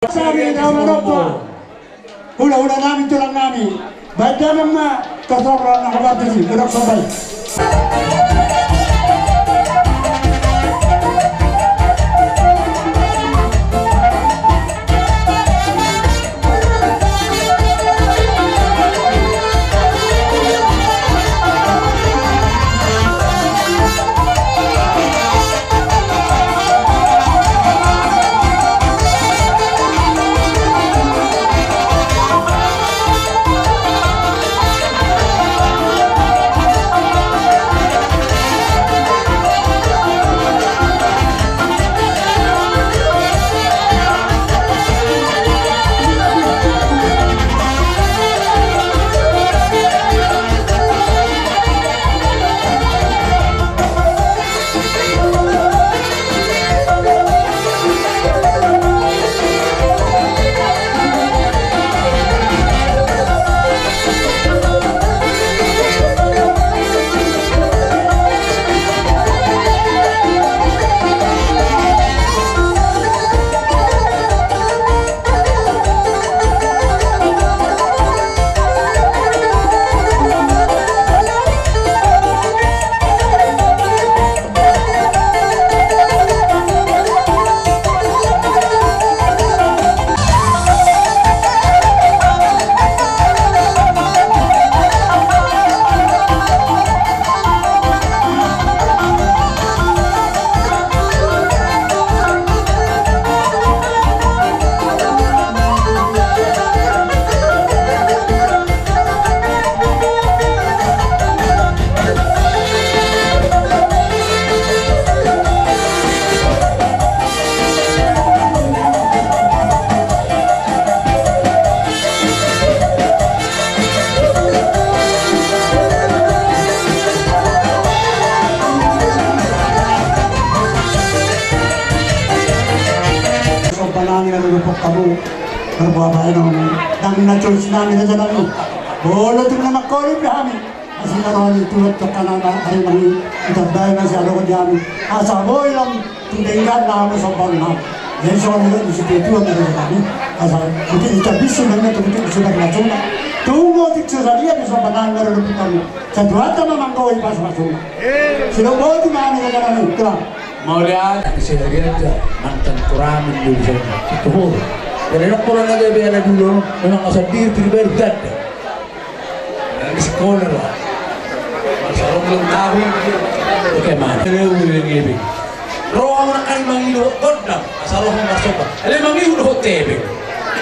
Sabi na manokwa. Hula-hula namin tulang namin. Baik dalam na kasoran na kabatisi. Budak sabay. Kamu berbuat dong, dan nacur sinami saja dong. Boleh tuh nama kau ini kami. Asal kalau itu tuh karena hari ini kita bayar masih ada kejadian. Asal boleh yang tinggal nama sopan nama. Jadi soal itu di situ itu ada kami. Asal mungkin kita bisa dengan itu mungkin sudah belajar. Tunggu tiksa saja bisa panang dari kami. Satu memang kau ini pas masuk. Sudah boleh tuh kami saja dong. Mau lihat saya aja mantan kuramin dulu sana itu dari nak pulang aja biar dulu memang masa diri pribadi dada di sekolah lah masalah belum tahu bagaimana udah gini ruang nak kali mangido kodam masalah masuk ada mangido hotel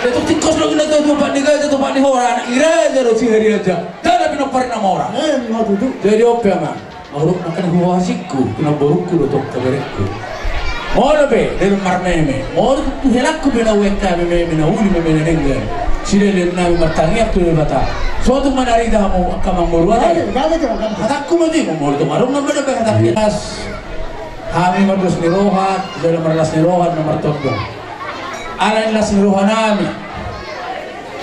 itu tikos lagi nak tuh pak nikah itu pak nikah orang ira aja lo sih hari aja dan tapi nak pernah orang mau duduk jadi apa mah Mahluk makan huwasiku, kena borukku dotok kabarekku. Mau lebih dari marmeme, mau tu helakku bina weka meme bina uli meme nengen. Sila lena martangi aku lebata. Suatu manari dah mau kamang boruan. Hatakku mati mau tu marung nama dah hatak kias. Kami mardas nirohat, dalam mardas nirohat nomor tondo. Alan las nirohan kami.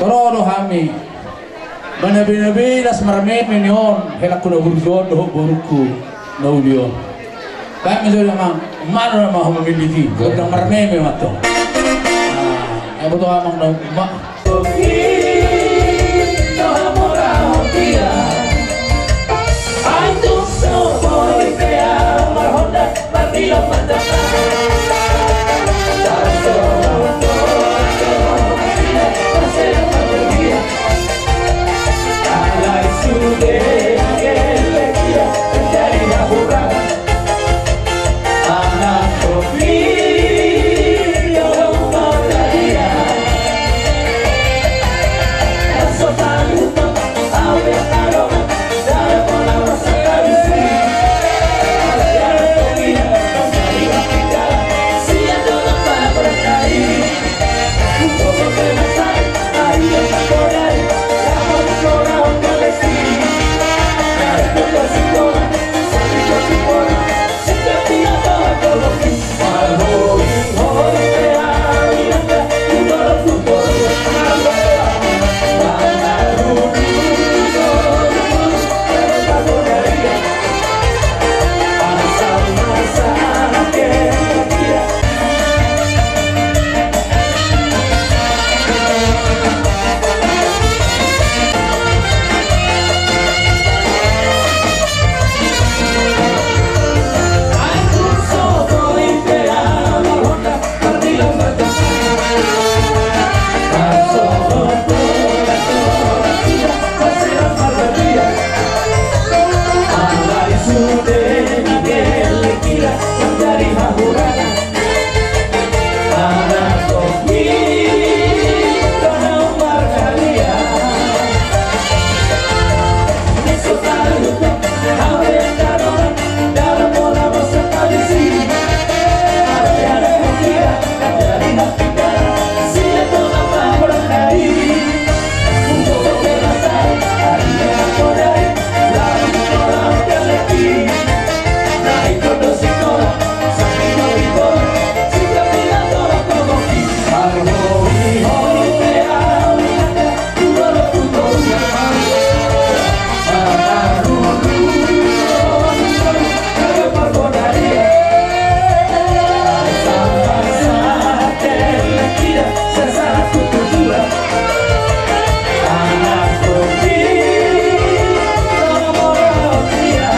Torodo kami. Manabi-nabi las marame menion helakku na burjon do boruku na ulion. Kami so namang mano na mahu mamiliti. Kung na marame me mato. Ay buto amang na ma. Sesatu tujuan anak pergi nomor dia.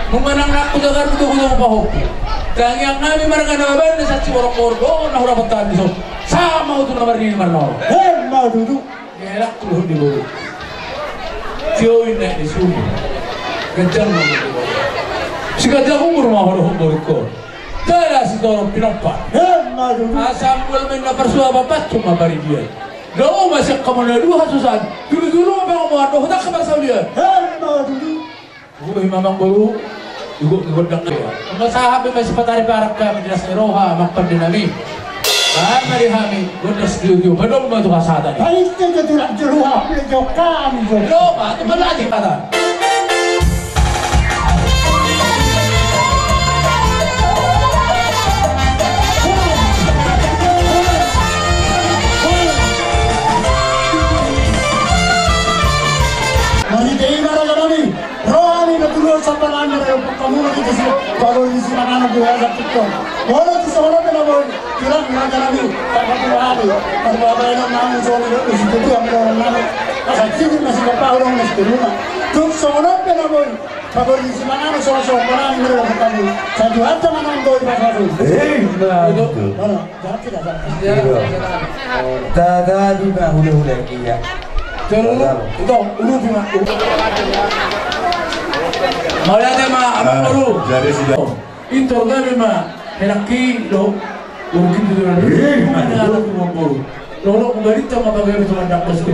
Mengenang aku jagar itu kudu pahoki. Dan yang kami marga na ban sa si borong-borong na hura patan so. Sama utu na marini marno. Ma dudu. Gelak tuh di bawah. Join na di sini. Kencang mo di bawah. Sikadya umur mah horo ko. Tara si dorong pinampa. Ma dudu. Asam wal men na persua babat cuma bari dia. Lo masih kamu na dua susan. Dulu-dulu apa mau ando hendak ke pasal dia. Ma dudu. Gue memang baru juga godang dia. Ang sahabi may sepatari para kami di Roha magpandinami. Bahkan dari kami godang studio belum matu kasada ni. Ay ka tulad jeruah pilihan kami. Lo ba tu malati kata. Sampai kamu lagi di sini, kalau di sini anak gue ada tiktok. Walau di sana pernah boy, kira jalan ini, tak pernah hari. Kalau bapak yang nama soal itu itu yang orang nama, asal sini masih bapak orang masih rumah. Tuh sana pernah boy, kalau di sini anak soal orang ini orang kamu. Satu hari mana boy pasal itu. Betul. Mana? Jangan tidak jangan. Tada juga hula-hula kia. Terus itu ulu cuma. Malate ma amuru. Jadi sudah. Intor kami ma henaki lo mungkin itu mana lo kumuru. Lo kembali sama bagai itu mandak pasti.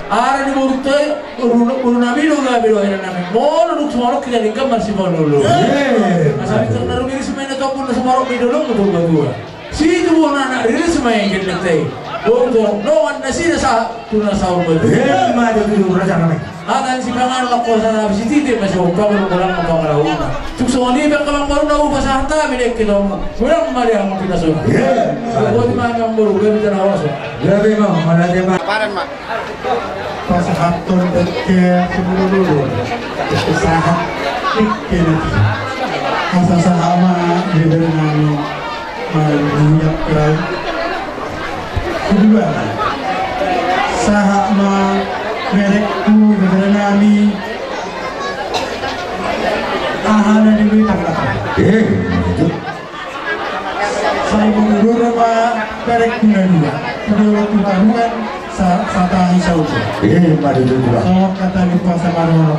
Ara di baru tay uru nabi lo nggak belo era nabi. Mau lo semua kita di kamar si mau lo. Asal itu naruh diri semuanya tu pun semua orang belo lo betul betul. Si itu pun anak diri semuanya yang kita tay. Betul. No anda sih nasa tu nasa orang betul. Mana tu dulu raja kami. Akan si pangan ako sa nabis hindi masih upang mo lang ang pangalauna. Tukso ni ba kamang maru na upa sa hata minek kita mo. Walang mali ang pinasuna. Buat mami ang maru gabi na awaso. Grabe mo, malate ma. Paran ma. Pas hatun ke dulu. Usaha pikir nanti. Masa sama diberi nami menginjak kerai. Kedua, sahama merekku diberi nami ahana diberi tangan. Itu. Saya menurut apa merekku dua. Kedua tujuan sata hisaunya. Pada itu juga. So kata di puasa baru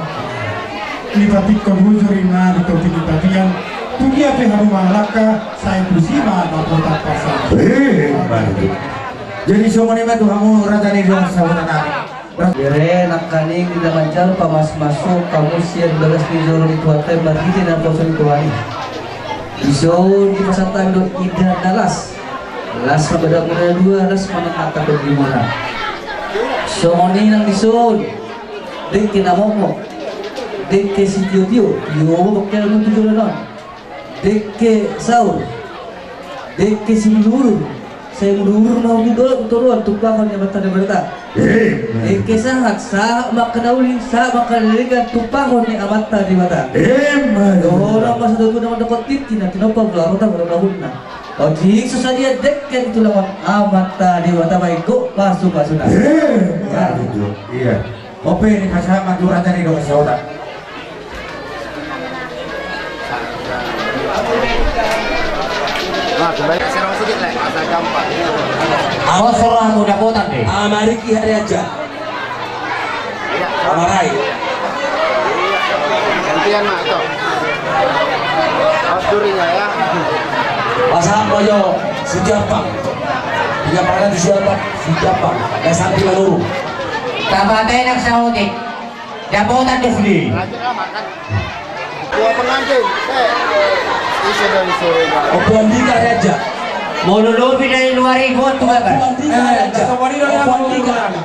ini patik kebujur ina di topik patian Tugia pihak malaka saya kusima napota pasal. Baru. Jadi semua ini tuh kamu raja nih dong sahabat anak. Bere nakaning tidak lancar pamas masuk kamu siar belas di zona itu hotel berhenti dan kosong itu hari. Iso di pasatan do ida dalas. Las berbeda dua las mana kata bagaimana. Somoni nang disun. Dek kena momok. Dek ke si tio yo bakal mu tujuh non. Dek ke saur. Dek ke si lurur. Saya mundur mau dulu turun tumpahkan yang bertanda berita. Kesahat sah maknauli sah makanalikan tumpahkan yang amata di mata. Orang masa dulu nama dapat titin nanti nopo gelar kita berlahunna. Ojik susah dia deket itu lawan amata di mata baikku masuk sudah. Iya. Ope ini kasih manturan tadi dong saudara. Nah, kembali serang sedikit lah, asal gampang. Awas orang muda kota deh. Amariki hari aja. Amarai. Gantian mak itu. Awas durinya ya. Pasang boyo sejapang. Tiga pangan di siapa? Sejapang. Dan sampai lalu. Tabatay ng sautik. Dapotan dufli. Lanjut lah makan. Dua pengantin. Isi dari sore. Opuandika hari aja. Mau lulubi dari luar ikut tuh kan? Opuandika hari aja. Opuandika.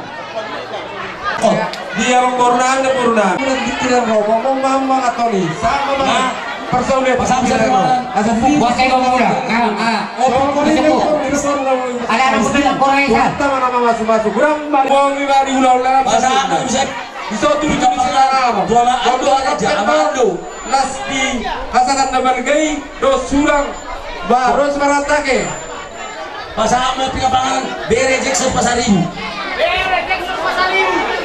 Oh, dia mempurnakan. Udah dikira ngomong mama atau nih sama bang. Personel Pasang kemarin. asal di. Buat saya ngomong udah. Ada anak muda yang kurang isa. Kita mana masuk berapa? Uang 5.000 ulang. Pasang apa bisa? Bisa tuh di sekarang. Dua aja. Amando. Las di hasakan dapat gay. Dos sulang. Baru sebaratake. Pasang apa tiga pangan? Bere Jackson Pasaribu.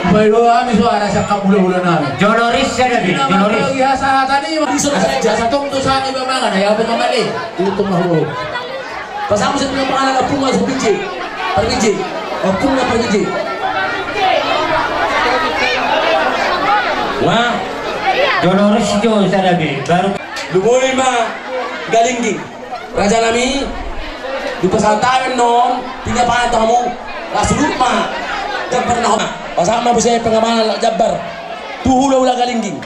Bayo kami suara sa kabula-bula namin. Joloris siya na din. Joloris. Lagi sa tani sa tong to sa iba mga na yapo kamali. Utong na ho. Pasang sa tiga pangan na punga sa PJ. PJ. O punga PJ. Wah. Joloris siya na din. Baru. Lumoy ma galingging. Raja nami di pesantren nom tiga pangan tamu lasuluk ma Jabbar na pasama bisa pengamalan Jabbar tuhula galingging